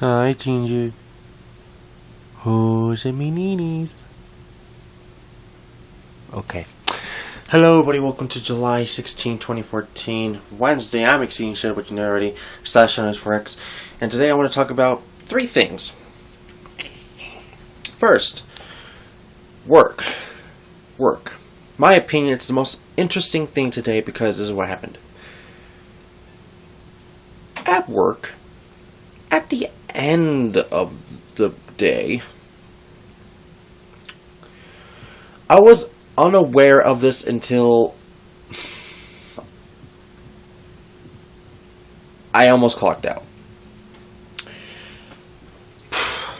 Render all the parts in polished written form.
Hi, Ginger. Who's in me neenies? Okay. Hello, everybody. Welcome to July 16, 2014, Wednesday. I'm exceeding shit, but you know already. /4x. And today I want to talk about three things. First, work. Work. My opinion, it's the most interesting thing today because this is what happened. At work, at the end of the day, I was unaware of this until I almost clocked out.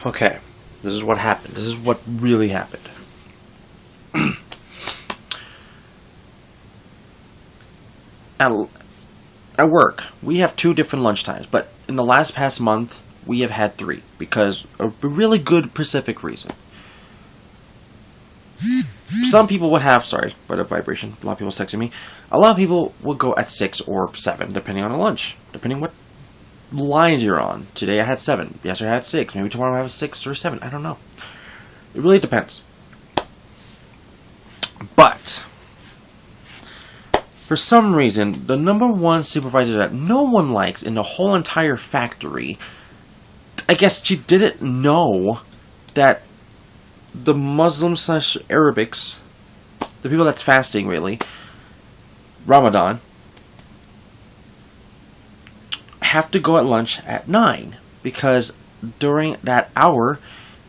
Okay, this is what happened. This is what really happened. At work, we have 2 different lunch times, but in the past month, we have had 3 because a really good specific reason. Some people would have, sorry, but a vibration. A lot of people texting me. A lot of people will go at 6 or 7, depending on the lunch, depending what lines you're on. Today I had 7. Yesterday I had 6. Maybe tomorrow I have 6 or 7. I don't know. It really depends. But for some reason, the #1 supervisor that no one likes in the whole entire factory, I guess she didn't know that the Muslim/Arabics, the people that's fasting really, Ramadan, have to go at lunch at 9 because during that hour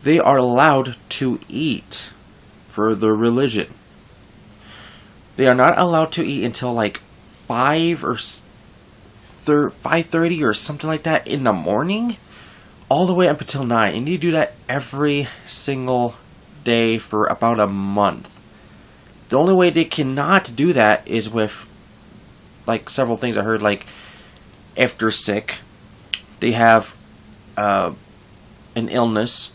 they are allowed to eat for their religion. They are not allowed to eat until like 5 or 5:30 or something like that in the morning, all the way up until 9. And you do that every single day for about a month. The only way they cannot do that is with like several things I heard, like if they're sick, they have an illness,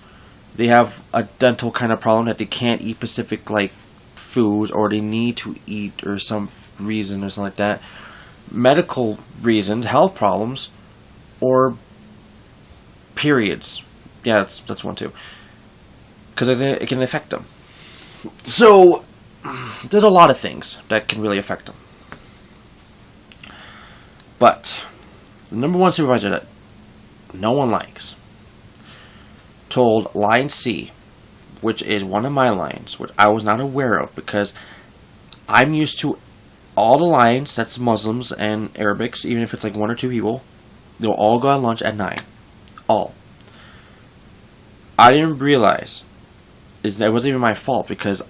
they have a dental kind of problem that they can't eat specific like foods, or they need to eat or some reason or something like that, medical reasons, health problems, or periods. Yeah, that's one too, because it can affect them. So there's a lot of things that can really affect them. But the #1 supervisor that no one likes told line C, which is one of my lines, which I was not aware of because I'm used to all the lines that's Muslims and Arabics, even if it's like 1 or 2 people, they'll all go at lunch at 9. All. I didn't realize it wasn't even my fault because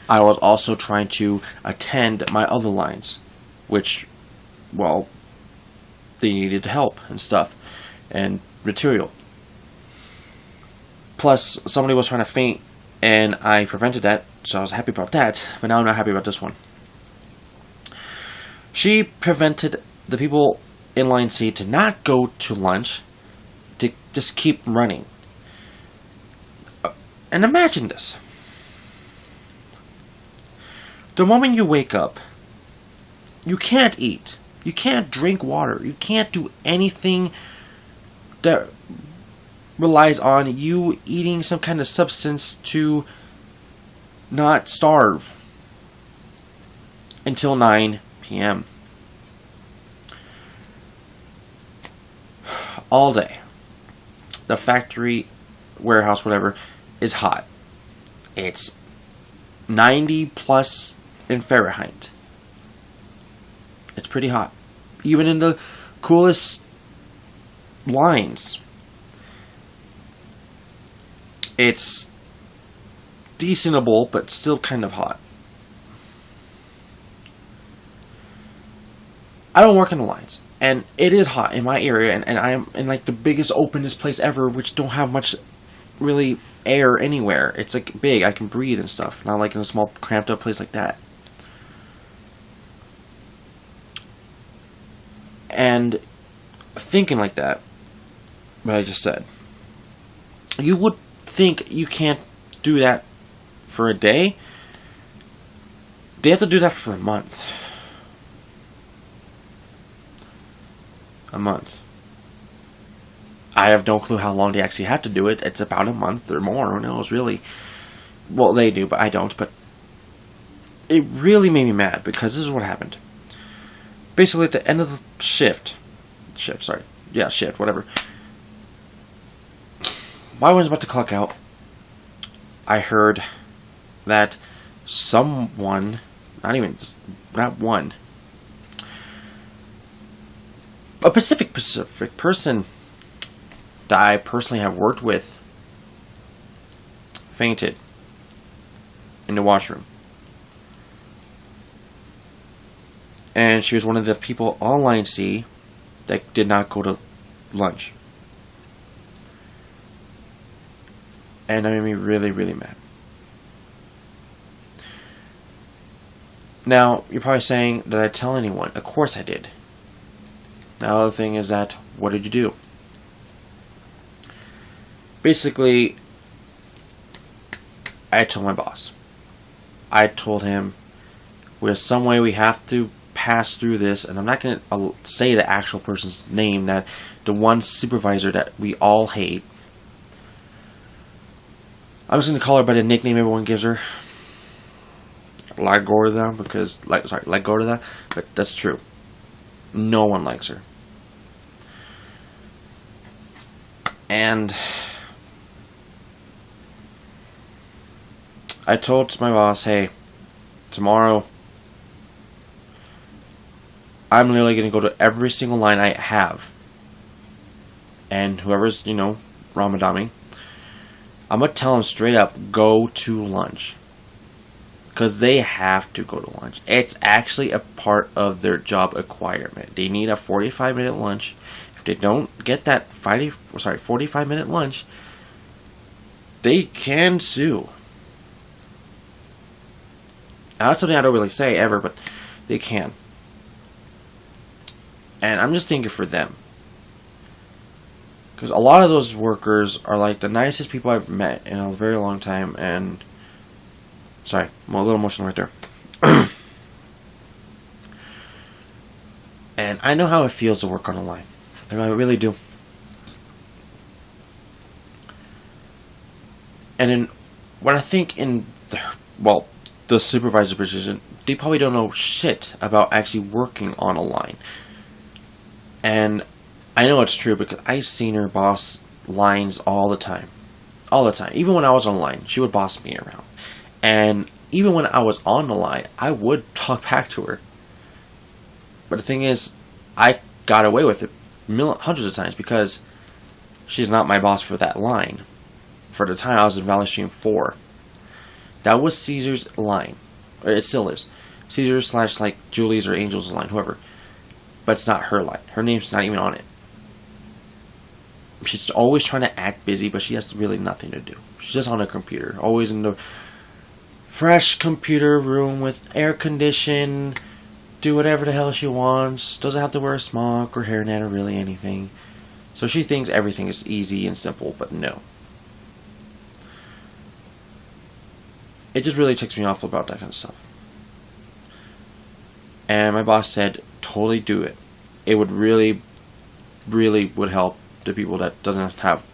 I was also trying to attend my other lines, which, well, they needed help and stuff and material. Plus, somebody was trying to faint, and I prevented that, so I was happy about that, but now I'm not happy about this one. She prevented the people in line C to not go to lunch, to just keep running. And imagine this. The moment you wake up, you can't eat. You can't drink water. You can't do anything that relies on you eating some kind of substance to not starve until 9 p.m. All day. The factory, warehouse, whatever, is hot. It's 90 plus in Fahrenheit. It's pretty hot. Even in the coolest lines, it's decentable, but still kind of hot. I don't work in the lines, and it is hot in my area, and I am in like the biggest openest place ever, which don't have much really air anywhere. It's like big, I can breathe and stuff, not like in a small cramped up place like that. And thinking like that, what I just said, you would think you can't do that for a day. They have to do that for a month. A month. I have no clue how long they actually have to do it. It's about a month or more. Who knows, really? Well, they do, but I don't. But it really made me mad because this is what happened. Basically, at the end of the shift, whatever. While I was about to clock out, I heard that someone, not one, a Pacific person that I personally have worked with fainted in the washroom. And she was one of the people on line C that did not go to lunch. And that made me really, really mad. Now, you're probably saying, did I tell anyone? Of course I did. Now, the thing is that, what did you do? Basically, I told my boss. I told him, there's some way we have to pass through this, and I'm not going to say the actual person's name, that the one supervisor that we all hate. I'm just going to call her by the nickname everyone gives her. Lagorda, because, Lagorda, but that's true. No one likes her. And I told my boss, hey, tomorrow I'm literally going to go to every single line I have. And whoever's, Ramadami, I'm going to tell them straight up, go to lunch. Because they have to go to lunch. It's actually a part of their job requirement. They need a 45-minute lunch. If they don't get that 45-minute lunch, they can sue. Now, that's something I don't really say ever, but they can. And I'm just thinking for them. Because a lot of those workers are like the nicest people I've met in a very long time. And sorry, I'm a little emotional right there. And I know how it feels to work on a line. I really do. And then when I think in the supervisor position, they probably don't know shit about actually working on a line. And I know it's true because I've seen her boss lines all the time. All the time. Even when I was on line, she would boss me around. And even when I was on the line, I would talk back to her. But the thing is, I got away with it hundreds of times because she's not my boss for that line. For the time I was in Valley Stream 4. That was Caesar's line. Or it still is. Caesar's / Julie's or Angel's line, whoever. But it's not her line. Her name's not even on it. She's always trying to act busy, but she has really nothing to do. She's just on a computer. Always in the fresh computer room with air condition. Do whatever the hell she wants. Doesn't have to wear a smock or hairnet or really anything. So she thinks everything is easy and simple, but no. It just really ticks me off about that kind of stuff. And my boss said, totally do it. It would really, really would help the people that doesn't have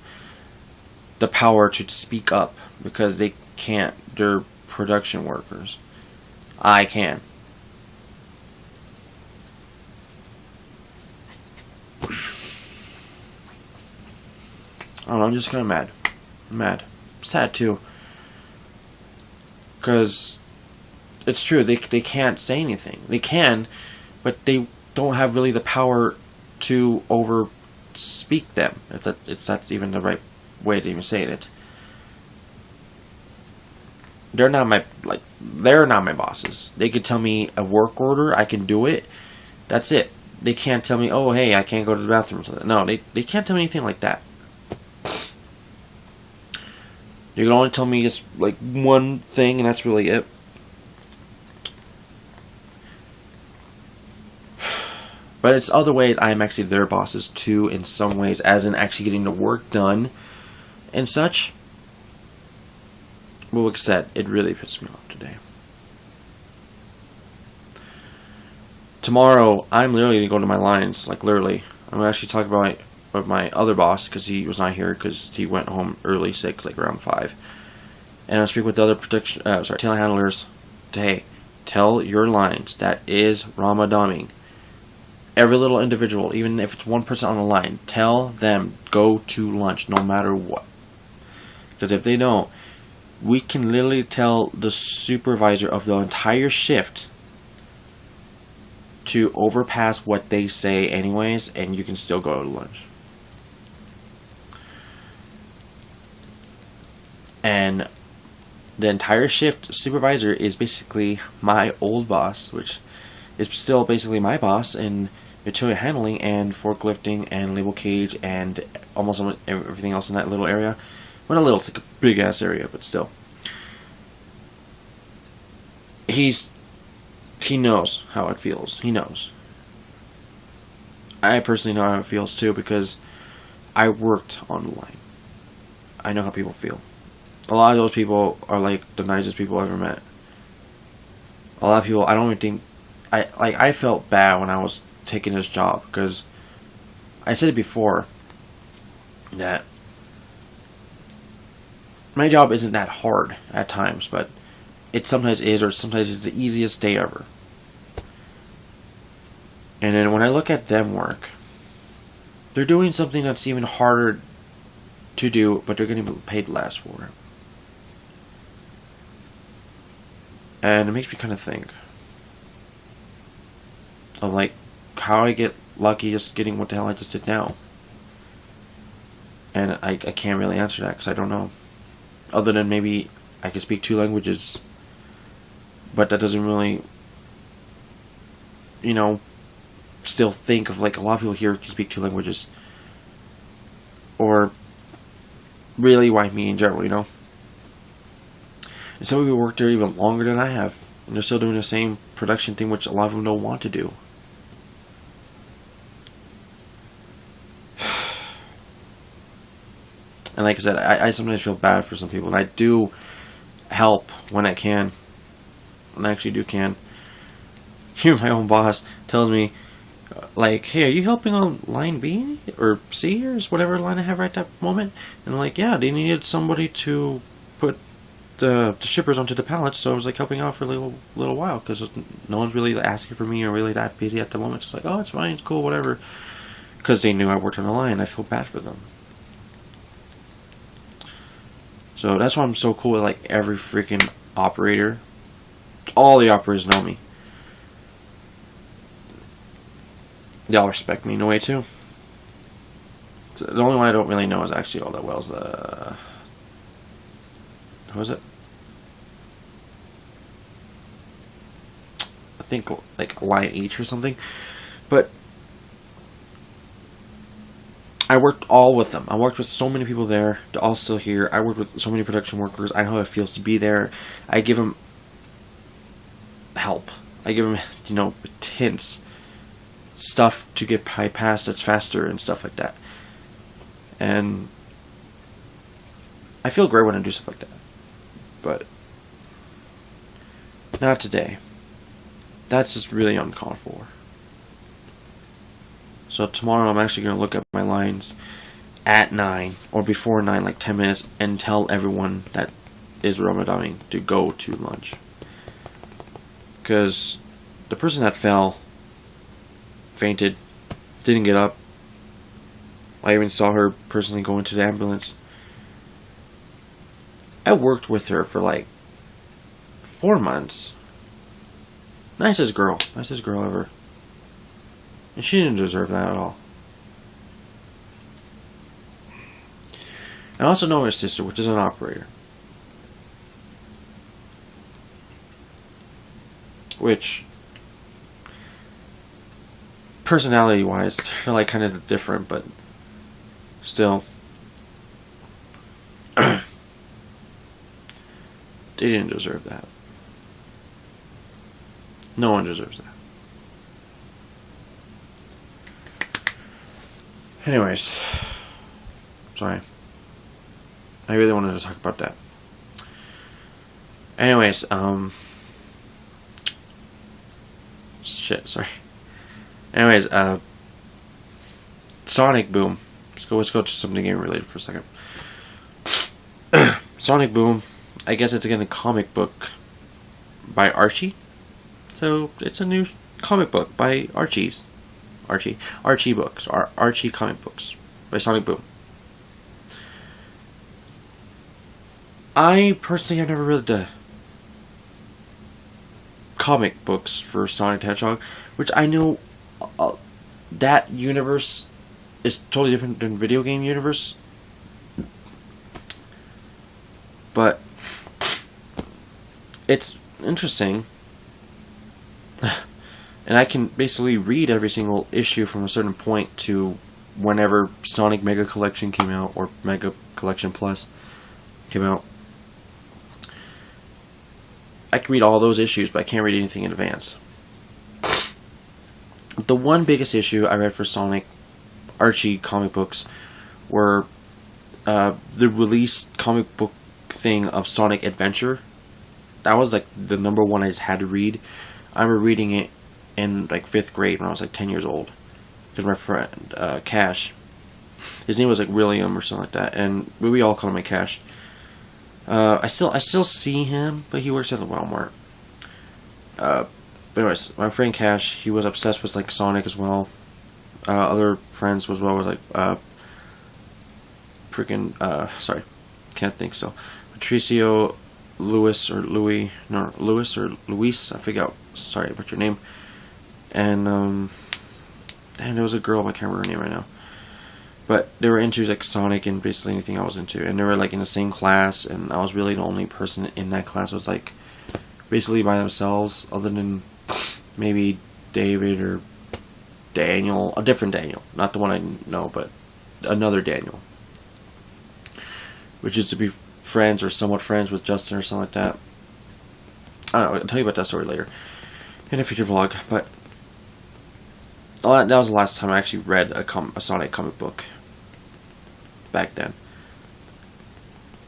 the power to speak up because they can't. They're production workers. I can. I don't know, I'm just kind of mad. I'm mad. Sad too. Because it's true, they can't say anything. They can, but they don't have really the power to speak them, if that's even the right way to even say it. They're not my bosses. They could tell me a work order, I can do it. That's it. They can't tell me, oh hey, I can't go to the bathroom or something. No, they can't tell me anything like that. You can only tell me just one thing, and that's really it. But it's other ways I am actually their bosses too, in some ways, as in actually getting the work done and such. But like I said, it really pissed me off today. Tomorrow, I'm literally going to go to my lines, literally. I'm going to actually talk about with my other boss, because he was not here because he went home early, 6, like around 5. And I speak with the other telehandlers to, hey, tell your lines that is Ramadaming. Every little individual, even if it's one person on the line, tell them go to lunch no matter what. Because if they don't, we can literally tell the supervisor of the entire shift to overpass what they say anyways, and you can still go to lunch. And the entire shift supervisor is basically my old boss, which is still basically my boss in material handling and forklifting and label cage and almost everything else in that little area. Well, not little, it's like a big ass area, but still. He knows how it feels. He knows. I personally know how it feels too, because I worked on the line. I know how people feel. A lot of those people are like the nicest people I've ever met. A lot of people, I don't even think, I felt bad when I was taking this job, because I said it before that my job isn't that hard at times, but it sometimes is, or sometimes it's the easiest day ever. And then when I look at them work, they're doing something that's even harder to do, but they're getting paid less for it. And it makes me kind of think of like how I get lucky just getting what the hell I just did now. And I can't really answer that because I don't know. Other than maybe I can speak 2 languages, but that doesn't really, you know, still think of like a lot of people here can speak 2 languages. Or really why me in general, you know. And some people work there even longer than I have, and they're still doing the same production thing, which a lot of them don't want to do. And like I said, I sometimes feel bad for some people, and I do help when I can. When I actually can. Even my own boss tells me, like, hey, are you helping on line B or C or whatever line I have right at that moment? And I'm like, yeah, they needed somebody to put the shippers onto the pallets, so I was like helping out for a little while, because no one's really asking for me or really that busy at the moment. It's like, oh, it's fine, it's cool, whatever. Because they knew I worked on the line, I feel bad for them. So that's why I'm so cool with like every freaking operator. All the operators know me. They all respect me in a way too. So the only one I don't really know is actually all that well is who is it? I think like Line H or something. But I worked all with them. I worked with so many people there. They're all still here. I worked with so many production workers. I know how it feels to be there. I give them help. I give them, you know, hints, stuff to get past that's faster and stuff like that. And I feel great when I do stuff like that. But not today. That's just really uncalled for. So tomorrow I'm actually going to look at my lines at 9 or before 9, like 10 minutes, and tell everyone that is Ramadan to go to lunch. Because the person that fell, fainted, didn't get up. I even saw her personally go into the ambulance. I worked with her for like 4 months. Nicest girl ever. And she didn't deserve that at all. I also know her sister, which is an operator. Which, personality-wise, they're like kind of different, but still. They didn't deserve that. No one deserves that. Anyways, sorry. I really wanted to talk about that. Anyways, shit, sorry. Anyways, Sonic Boom. let's go to something game related for a second. Sonic Boom. I guess it's again a comic book by Archie. So it's a new comic book by Archie books, or Archie comic books by Sonic Boom. I personally have never read the comic books for Sonic the Hedgehog, which I know that universe is totally different than video game universe. But it's interesting. And I can basically read every single issue from a certain point to whenever Sonic Mega Collection came out, or Mega Collection Plus came out. I can read all those issues, but I can't read anything in advance. The one biggest issue I read for Sonic Archie comic books were the release comic book thing of Sonic Adventure. That was like the number one I just had to read. I remember reading it in like 5th grade when I was like 10 years old, because my friend Cash, his name was like William or something like that, and we all called him Cash. I still see him, but he works at the Walmart. But anyways, my friend Cash, he was obsessed with like Sonic as well. Other friends as well was like sorry, can't think so. Patricio, Luis or Luis, I forgot. Sorry about your name. And there was a girl, I can't remember her name right now. But they were into like Sonic and basically anything I was into, and they were like in the same class, and I was really the only person in that class who was like basically by themselves, other than maybe David or Daniel, a different Daniel, not the one I know, but another Daniel, which is to be friends or somewhat friends with Justin or something like that. I don't know, I'll tell you about that story later in a future vlog. But that was the last time I actually read a Sonic comic book back then.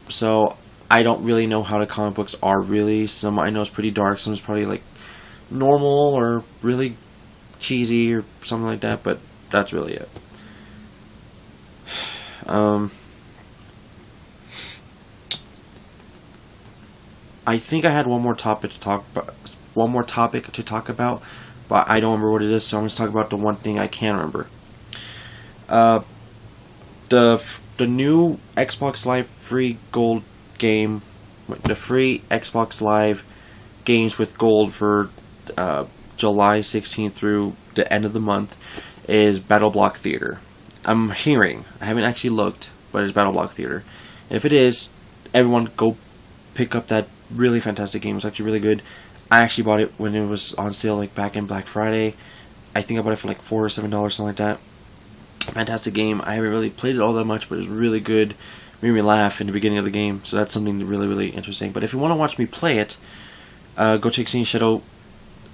So I don't really know how the comic books are really. Some I know is pretty dark, some is probably like normal or really cheesy or something like that, but that's really it. I think I had one more topic to talk about, but I don't remember what it is, so I'm going to talk about the one thing I can remember. The new Xbox Live free gold game, the free Xbox Live games with gold for July 16th through the end of the month is BattleBlock Theater. I'm hearing, I haven't actually looked, but it's BattleBlock Theater. If it is, everyone go pick up that really fantastic game. It's actually really good. I actually bought it when it was on sale, like back in Black Friday. I think I bought it for like $4 or $7, something like that. Fantastic game. I haven't really played it all that much, but it's really good. Made me laugh in the beginning of the game, so that's something really, really interesting. But if you want to watch me play it, go to Exceeding Shadow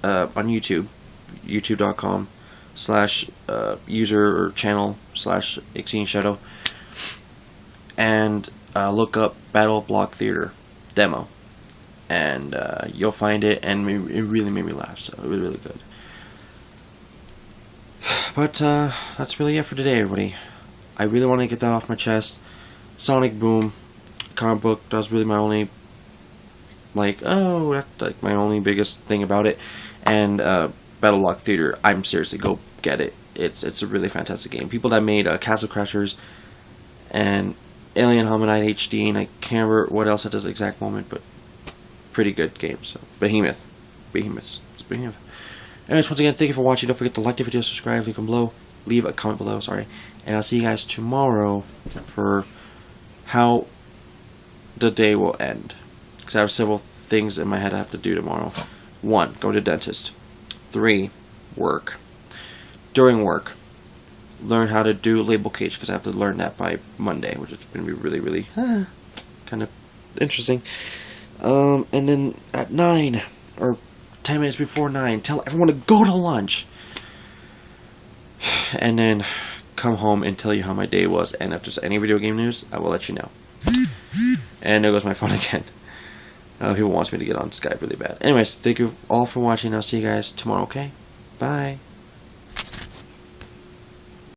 on YouTube, youtube.com/user or channel/Exceeding Shadow, and look up BattleBlock Theater demo, and you'll find it, and it really made me laugh, so it was really good. But that's really it for today, everybody. I really want to get that off my chest. Sonic Boom comic book, that was really my only, that's like my only biggest thing about it. And BattleBlock Theater, I'm seriously, go get it. It's a really fantastic game. People that made Castle Crashers and Alien Hominide HD, and I can't remember what else at this exact moment, but pretty good game. So Behemoth. Anyways, once again, thank you for watching. Don't forget to like the video, subscribe, leave a comment below, and I'll see you guys tomorrow for how the day will end, because I have several things in my head I have to do tomorrow. 1, go to the dentist. 3, work. During work, learn how to do label cage, because I have to learn that by Monday, which is going to be really, really kind of interesting. And then at 9, or 10 minutes before 9, tell everyone to go to lunch. And then come home and tell you how my day was, and if there's any video game news, I will let you know. And there goes my phone again. People want me to get on Skype really bad. Anyways, thank you all for watching. I'll see you guys tomorrow, okay? Bye.